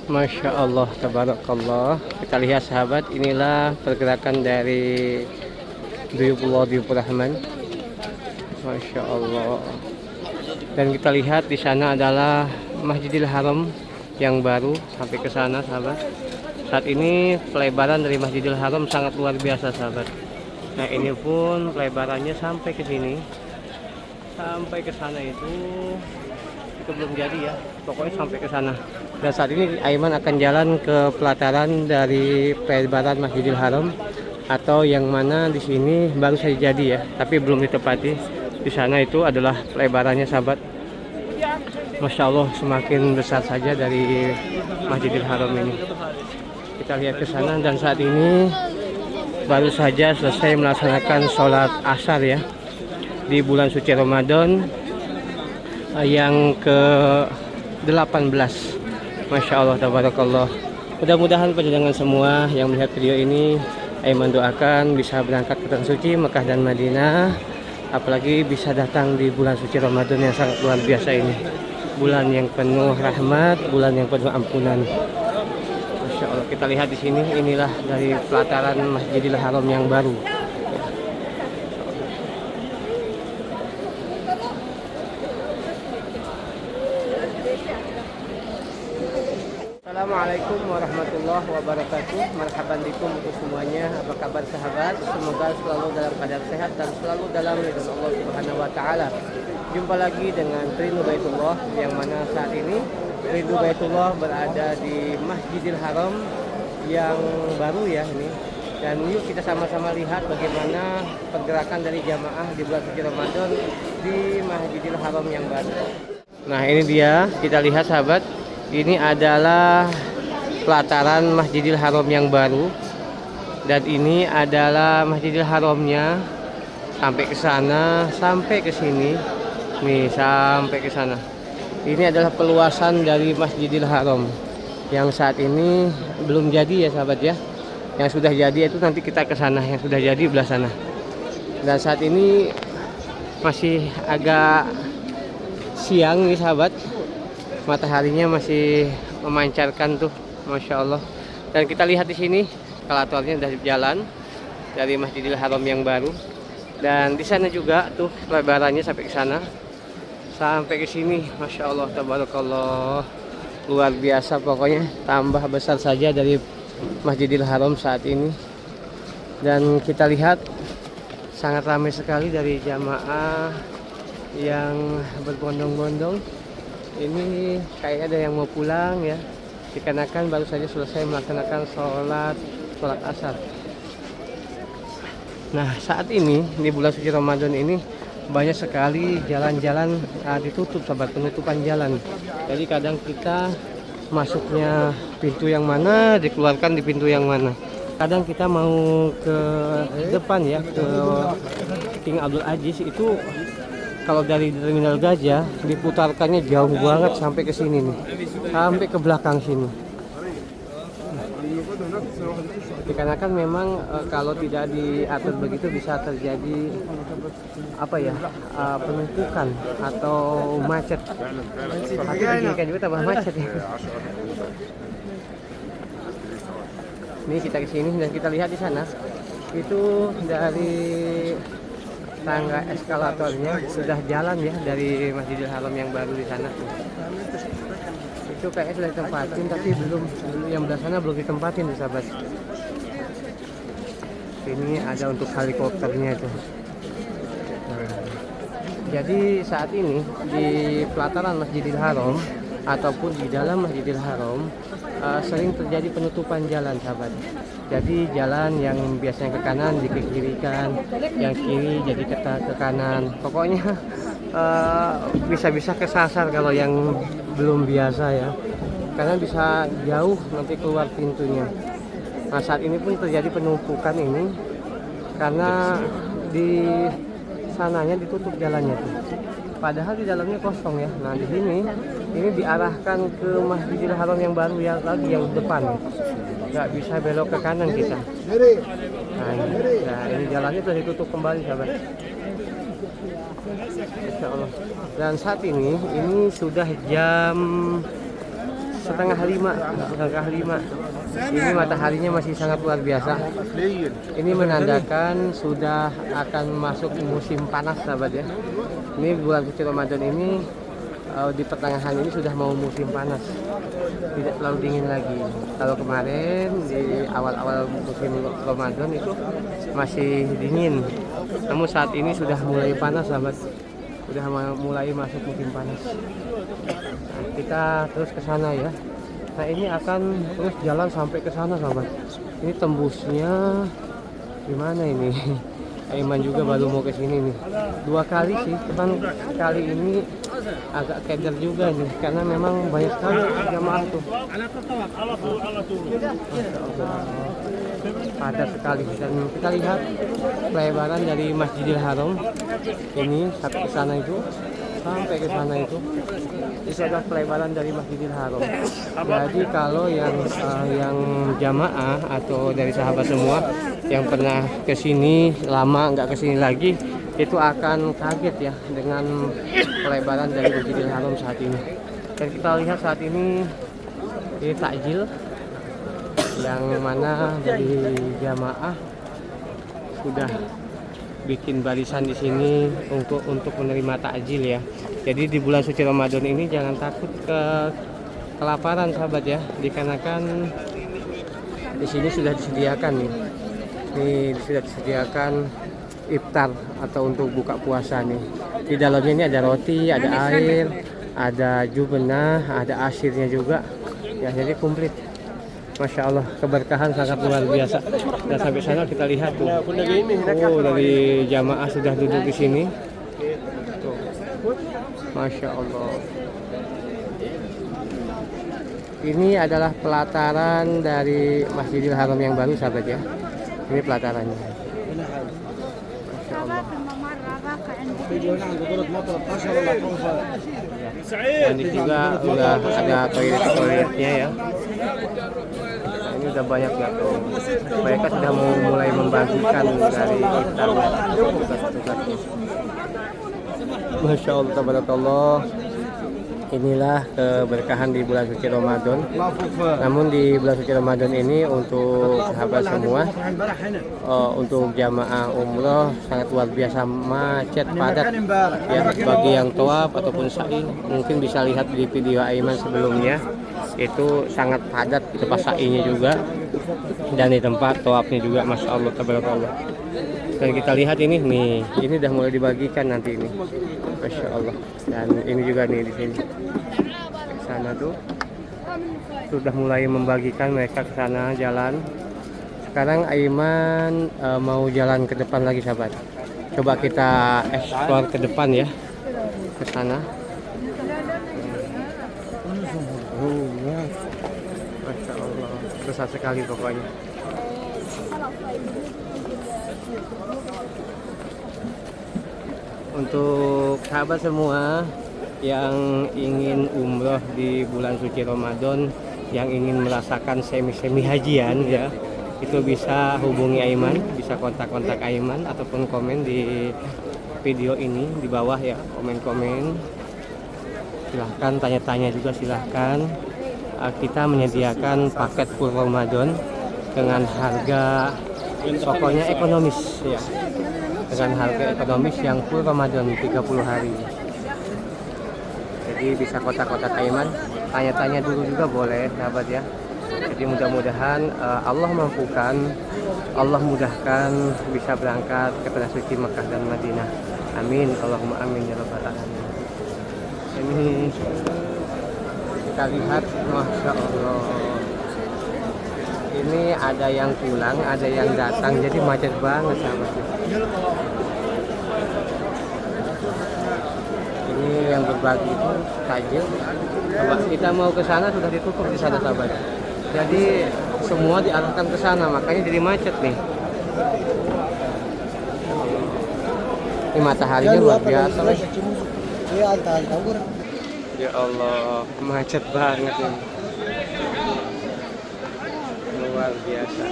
Masya Allah, tabarakallah. Kita lihat sahabat, inilah pergerakan dari Duyufullah Duyufur Rahman. Masya Allah. Dan kita lihat di sana adalah Masjidil Haram yang baru sampai ke sana sahabat. Saat ini pelebaran dari Masjidil Haram sangat luar biasa sahabat. Nah ini pun pelebarannya sampai ke sini, sampai ke sana itu belum jadi ya, pokoknya sampai ke sana. Dan saat ini Aiman akan jalan ke pelataran dari pelebaran Masjidil Haram, atau yang mana di sini baru saja jadi ya, tapi belum ditepati. Di sana itu adalah pelebarannya sahabat. Masya Allah, semakin besar saja dari Masjidil Haram ini. Kita lihat ke sana, dan saat ini baru saja selesai melaksanakan sholat asar ya di bulan suci Ramadan yang ke-18. Masya Allah, tabarakallah. Mudah-mudahan panjenengan semua yang melihat video ini, Aiman doakan bisa berangkat ke tanah suci Mekah dan Madinah, apalagi bisa datang di bulan suci Ramadan yang sangat luar biasa ini. Bulan yang penuh rahmat, bulan yang penuh ampunan. Masya Allah, kita lihat di sini, inilah dari pelataran Masjidil Haram yang baru. Assalamualaikum warahmatullahi wabarakatuh. Marhaban bikum untuk semuanya. Apa kabar sahabat? Semoga selalu dalam keadaan sehat dan selalu dalam ridho Allah Subhanahu wa taala. Jumpa lagi dengan Rindu Baitullah, yang mana saat ini Rindu Baitullah berada di Masjidil Haram yang baru ya ini. Dan yuk kita sama-sama lihat bagaimana pergerakan dari jamaah di bulan suci Ramadan di Masjidil Haram yang baru. Nah, ini dia, kita lihat sahabat. Ini adalah pelataran Masjidil Haram yang baru, dan ini adalah Masjidil Haramnya sampai ke sana, sampai ke sini, nih sampai ke sana. Ini adalah peluasan dari Masjidil Haram yang saat ini belum jadi ya sahabat ya. Yang sudah jadi itu nanti kita ke sana, yang sudah jadi belah sana. Dan saat ini masih agak siang nih sahabat. Mataharinya masih memancarkan tuh, Masya Allah. Dan kita lihat di sini eskalatornya dari jalan dari Masjidil Haram yang baru. Dan di sana juga tuh lebarannya sampai ke sana, sampai ke sini. Masya Allah, tabarakallah, luar biasa pokoknya. Tambah besar saja dari Masjidil Haram saat ini. Dan kita lihat sangat ramai sekali dari jamaah yang berbondong-bondong. Ini kayak ada yang mau pulang ya, dikarenakan baru saja selesai melaksanakan sholat asar. Nah saat ini di bulan suci Ramadan ini banyak sekali jalan-jalan ditutup sahabat, penutupan jalan. Jadi kadang kita masuknya pintu yang mana, dikeluarkan di pintu yang mana. Kadang kita mau ke depan ya, ke King Abdul Aziz itu, kalau dari Terminal Gajah diputarkannya jauh banget sampai ke sini nih, sampai ke belakang sini. Dikarenakan memang kalau tidak diatur begitu bisa terjadi apa ya, penumpukan atau macet. Tapi dijadikan juga tambah macet ya. Ini kita ke sini dan kita lihat di sana itu dari tangga eskalatornya sudah jalan ya dari Masjidil Haram yang baru di sana. Itu kayaknya sudah ditempatin, tapi belum yang belah sana belum ditempatin sahabat. Ini ada untuk helikopternya itu. Jadi saat ini di pelataran Masjidil Haram ataupun di dalam Masjidil Haram sering terjadi penutupan jalan sahabat. Jadi jalan yang biasanya ke kanan dikirikan, yang kiri jadi ke kanan. Pokoknya bisa-bisa kesasar kalau yang belum biasa ya, karena bisa jauh nanti keluar pintunya. Nah saat ini pun terjadi penumpukan ini karena di sananya ditutup jalannya tuh. Padahal di dalamnya kosong ya. Nah di sini ini diarahkan ke Masjidil Haram yang baru ya, lagi yang depan. Nggak bisa belok ke kanan kita. Nah ini jalannya sudah ditutup kembali sahabat. Insya Allah. Dan saat ini sudah jam 4:30. Ini mataharinya masih sangat luar biasa. Ini menandakan sudah akan masuk musim panas, sahabat ya. Ini bulan suci Ramadan ini di pertengahan ini sudah mau musim panas, tidak terlalu dingin lagi. Kalau kemarin di awal-awal musim Ramadan itu masih dingin, namun saat ini sudah mulai panas, sahabat. Sudah mulai masuk musim panas. Nah, kita terus ke sana ya. Nah, ini akan terus jalan sampai ke sana, sahabat. Ini tembusnya gimana ini? Aiman juga baru mau ke sini nih. 2 kali sih, cuman kali ini agak keder juga nih karena memang banyak sekali jamaah tuh. Padat sekali, dan kita lihat pelebaran dari Masjidil Haram ini sampai ke sana itu, itu adalah pelebaran dari Masjidil Haram. Jadi kalau yang jamaah atau dari sahabat semua yang pernah kesini lama nggak kesini lagi, itu akan kaget ya dengan pelebaran dari Masjidil Haram saat ini. Dan kita lihat saat ini takjil yang mana dari jamaah sudah bikin barisan di sini untuk menerima takjil ya. Jadi di bulan suci Ramadan ini jangan takut kelaparan, sahabat ya, dikarenakan di sini sudah disediakan nih. Ini sudah disediakan iftar atau untuk buka puasa nih. Di dalamnya ini ada roti, ada air, ada jubenah, ada asirnya juga. Ya, jadi komplit. Masya Allah, keberkahan sangat luar biasa. Dan sampai sana kita lihat tuh, dari jamaah sudah duduk di sini. Tuh. Masya Allah. Ini adalah pelataran dari Masjidil Haram yang baru, sahabat ya. Ini pelatarannya. Masya Allah. Dan di juga udah ada toiletnya ya. Ini udah banyak ya tuh. Mereka sudah mulai membagikan dari iftar tugas-tugasnya. Masya Allah, tabarakallah. Inilah keberkahan di bulan suci Ramadan. Namun di bulan suci Ramadan ini untuk sahabat semua, untuk jamaah umroh sangat luar biasa macet padat ya. Bagi yang tawaf ataupun sa'i, mungkin bisa lihat di video Aiman sebelumnya, itu sangat padat di tempat sa'inya juga dan di tempat tawafnya juga. Masya Allah, tabarakallah. Dan kita lihat ini udah mulai dibagikan nanti ini. Masya Allah. Dan ini juga nih di sini. Di sana tuh sudah mulai membagikan, mereka ke sana jalan. Sekarang Aiman mau jalan ke depan lagi, sahabat. Coba kita explore ke depan ya. Ke sana. Masya Allah. Besar sekali pokoknya. Untuk sahabat semua yang ingin umroh di bulan suci Ramadan, yang ingin merasakan semi hajian ya, itu bisa hubungi Aiman, bisa kontak Aiman ataupun komen di video ini di bawah ya, komen-komen. Silahkan tanya-tanya juga, silahkan. Kita menyediakan paket full Ramadan dengan harga pokoknya ekonomis ya. Dengan harga ekonomis yang full Ramadan 30 hari. Jadi bisa kontak Aiman, tanya-tanya dulu juga boleh, sahabat ya. Jadi mudah-mudahan Allah mampukan, Allah mudahkan bisa berangkat ke tanah suci Mekah dan Madinah. Amin, Allahumma amin ya rabbal alamin. Ini kita lihat, Masya Allah. Ini ada yang pulang, ada yang datang, jadi macet banget, sahabat. Ini yang berbagi itu takjil. Coba kita mau ke sana sudah ditutup di sana, sahabat. Jadi semua diarahkan ke sana, makanya jadi macet nih. Ini mataharinya luar biasa. Ya Allah, macet banget ini. Luar biasa.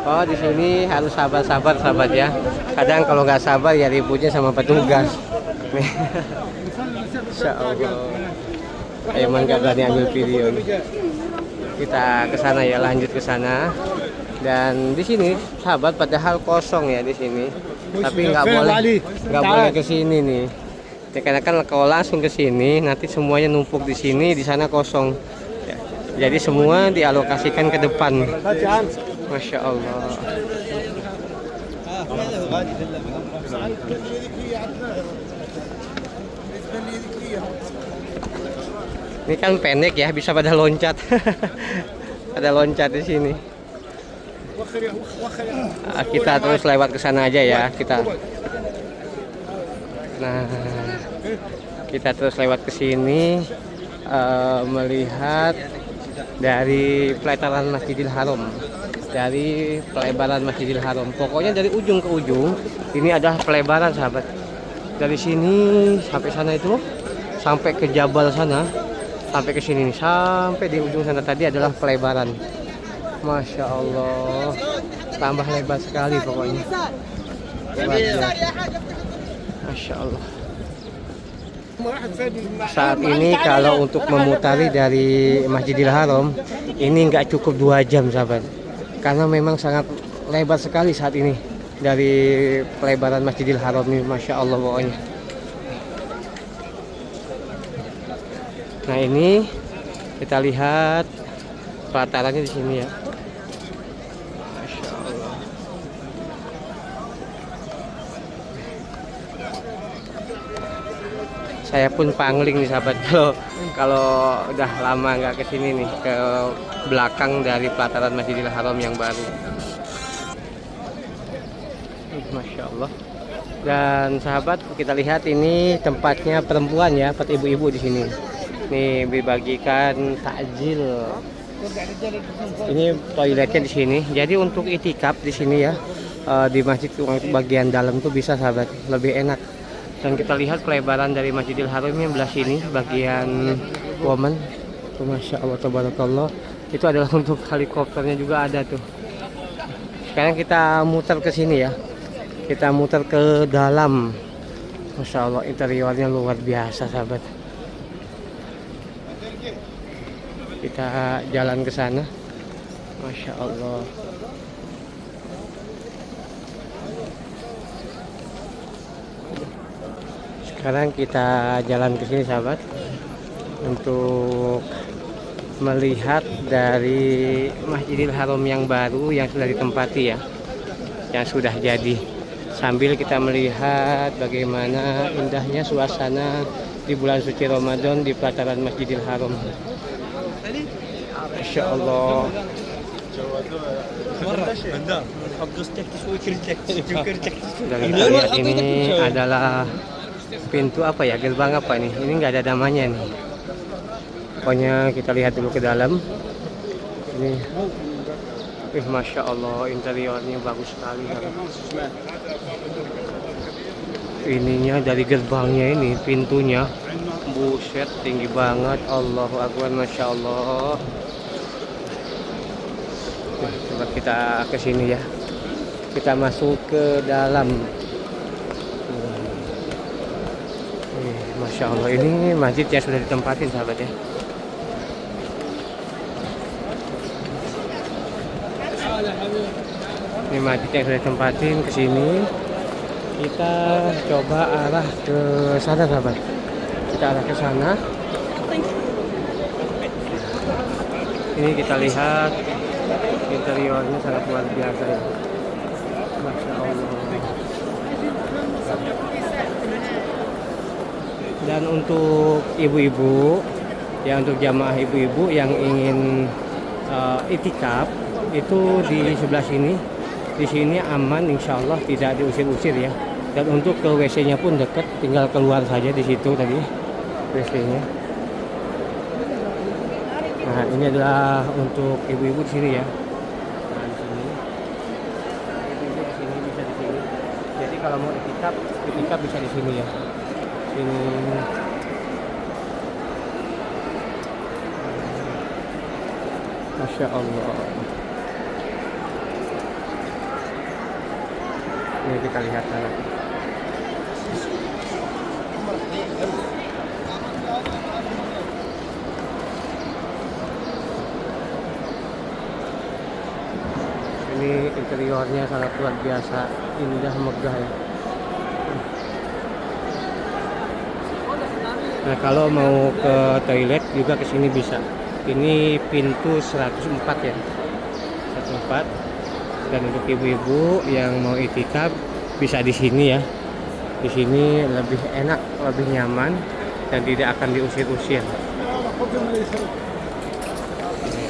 Oh, di sini harus sabar-sabar, sahabat ya. Kadang kalau nggak sabar ya ributnya sama petugas. Insya Allah. Emang gak berani ambil video nih. Kita ke sana ya, lanjut ke sana. Dan di sini sahabat padahal kosong ya di sini. Tapi nggak boleh ke sini nih. Ya, karena kan kalau langsung ke sini nanti semuanya numpuk di sini, di sana kosong. Ya, jadi semua dialokasikan ke depan. Masya Allah. Ini kan pendek ya, bisa pada loncat. Pada loncat di sini. Kita terus lewat ke sana aja ya, Nah, kita terus lewat ke sini melihat dari pelataran Masjidil Haram, dari pelebaran Masjidil Haram. Pokoknya dari ujung ke ujung ini adalah pelebaran sahabat. Dari sini sampai sana itu, sampai ke Jabal sana, sampai ke sini, sampai di ujung sana tadi adalah pelebaran. Masya Allah, tambah lebar sekali pokoknya. Masya Allah. Saat ini kalau untuk memutari dari Masjidil Haram ini nggak cukup 2 jam sahabat, karena memang sangat lebar sekali saat ini dari pelebaran Masjidil Haram ini. Masya Allah pokoknya. Nah ini kita lihat pelatarannya di sini ya. Masya Allah. Saya pun pangling nih sahabat kalau udah lama nggak kesini nih, ke belakang dari pelataran Masjidil Haram yang baru. Masya Allah. Dan sahabat kita lihat ini tempatnya perempuan ya, tempat ibu-ibu di sini. Nih dibagikan takjil. Ini toiletnya di sini. Jadi untuk itikaf di sini ya, di masjid bagian dalam tuh bisa sahabat, lebih enak. Dan kita lihat pelebaran dari Masjidil Haram yang belah sini, bagian woman. Tuh, Masya Allah, tabarakallah. Itu adalah untuk helikopternya juga ada tuh. Sekarang kita muter ke sini ya. Kita muter ke dalam. Masya Allah, interiornya luar biasa sahabat. Kita jalan ke sana. Masya Allah. Sekarang kita jalan ke sini sahabat, untuk melihat dari Masjidil Haram yang baru yang sudah ditempati ya, yang sudah jadi, sambil kita melihat bagaimana indahnya suasana di bulan suci Ramadan di pelataran Masjidil Haram. Masya Allah. Dan kita lihat ini adalah pintu apa ya, gerbang apa nih, ini nggak ada namanya nih. Pokoknya kita lihat dulu ke dalam. Ini Masya Allah, interiornya bagus sekali. Ininya dari gerbangnya ini, pintunya buset tinggi banget. Allahu Akbar, Masya Allah. Nah, coba kita ke sini ya, kita masuk ke dalam. Masya Allah, ini masjid yang sudah ditempatin sahabat ya. Ini masjid yang sudah ditempatin. Ke sini kita coba arah ke sana sahabat. Kita arah ke sana. Ini kita lihat interiornya sangat luar biasa ya. Masya Allah. Dan untuk ibu-ibu ya, untuk jamaah ibu-ibu yang ingin itikaf itu di sebelah sini. Di sini aman, insya Allah tidak diusir-usir ya. Dan untuk ke WC-nya pun dekat, tinggal keluar saja di situ tadi WC-nya. Nah ini adalah untuk ibu-ibu di sini ya. Nah di sini ibu-ibu di sini bisa di sini. Jadi kalau mau itikaf bisa di sini ya. Ini Masya Allah. Ini kita lihat sana. Ini interiornya sangat luar biasa, indah, megah ya. Nah, kalau mau ke toilet juga ke sini bisa. Ini pintu 104 ya. 104. Dan untuk ibu-ibu yang mau itikaf bisa di sini ya. Di sini lebih enak, lebih nyaman dan tidak akan diusir-usir.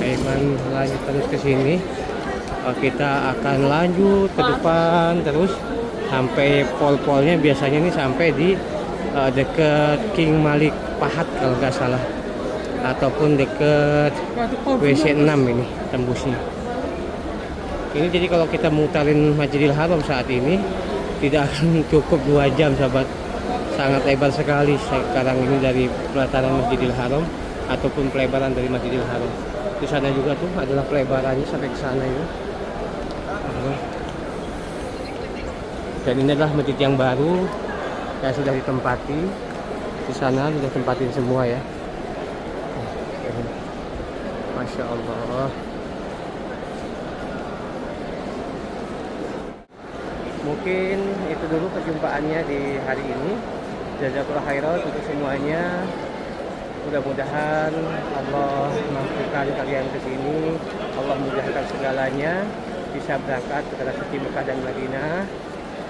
Aiman lanjut terus ke sini. Kita akan lanjut ke depan terus sampai pol-polnya, biasanya ini sampai di deket King Malik Fahad kalau nggak salah, ataupun deket WC 6 ini tembusnya. Ini jadi kalau kita mutarin Masjidil Haram saat ini tidak akan cukup 2 jam sahabat. Sangat lebar sekali sekarang ini dari pelataran Masjidil Haram ataupun pelebaran dari Masjidil Haram. Di sana juga tuh adalah pelebarannya sampai ke sana ya. Dan ini adalah masjid yang baru yang sudah ditempati. Di sana sudah tempatin semua ya. Masya Allah. Mungkin itu dulu perjumpaannya di hari ini. Jazakallahu khairan untuk semuanya. Mudah-mudahan Allah mampukan kalian ke sini. Allah mudahkan segalanya, bisa berangkat ke tanah suci Mekah dan Madinah.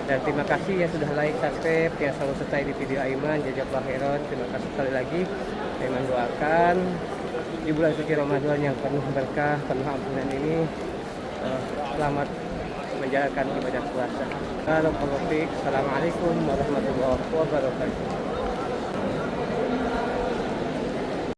Dan terima kasih yang sudah like, subscribe, yang selalu stay di video Aiman. Jazakallahu khairan. Terima kasih sekali lagi. Aiman doakan di bulan suci Ramadan yang penuh berkah, penuh ampunan ini selamat menjalankan ibadah puasa. Assalamualaikum warahmatullahi wabarakatuh.